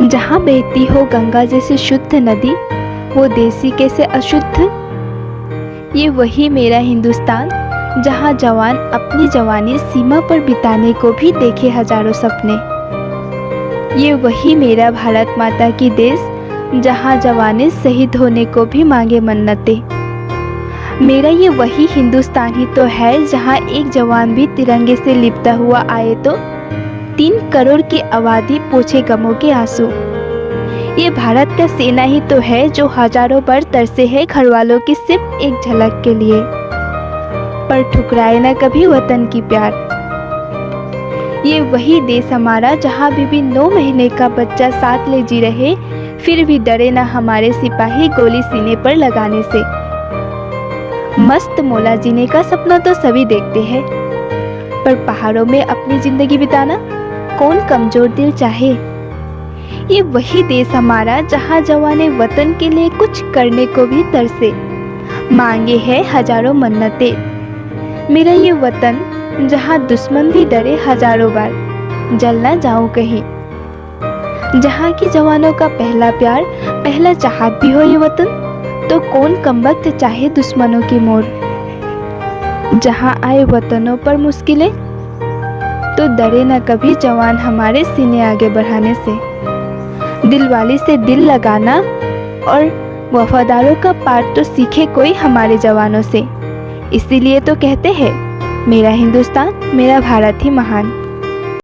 जहाँ बहती हो गंगा जैसी शुद्ध नदी, वो देसी कैसे अशुद्ध। ये वही मेरा हिंदुस्तान, जहाँ जवान अपनी जवानी सीमा पर बिताने को भी देखे हजारों सपने। ये वही मेरा भारत माता की देश, जहाँ जवाने शहीद होने को भी मांगे मन्नतें। मेरा ये वही हिंदुस्तान ही तो है, जहाँ एक जवान भी तिरंगे से लिपटा हुआ आए तो 3 करोड़ की आबादी पोंछे गमों के आंसू। ये भारत का सेना ही तो है, जो हजारों बार तरसे है घरवालों की सिर्फ एक झलक के लिए, पर ठुकराए न कभी वतन की प्यार। ये वही देश हमारा, जहाँ बीबी 9 महीने का बच्चा साथ ले जी रहे, फिर भी डरे ना हमारे सिपाही गोली सीने पर लगाने से। मस्त मौला जीने का सपना तो सभी देखते हैं, पर पहाड़ों में अपनी जिंदगी बिताना कौन कमजोर दिल चाहे। ये वही देश हमारा, जहाँ जवाने वतन के लिए कुछ करने को भी तरसे, मांगे हैं हजारों मन्नतें। मेरा ये वतन, जहाँ दुश्मन भी डरे हजारों बार, जल ना जाऊं कहीं। जहाँ की जवानों का पहला प्यार, पहला चाहत भी हो ये वतन, तो कौन कमबख्त चाहे दुश्मनों की मोर। जहाँ आए वतनों पर मुश्किलें, तो डरे न कभी जवान हमारे सीने आगे बढ़ाने से। दिलवाली से दिल लगाना और वफादारों का पाठ तो सीखे कोई हमारे जवानों से। इसीलिए तो कहते हैं, मेरा हिंदुस्तान मेरा भारत ही महान।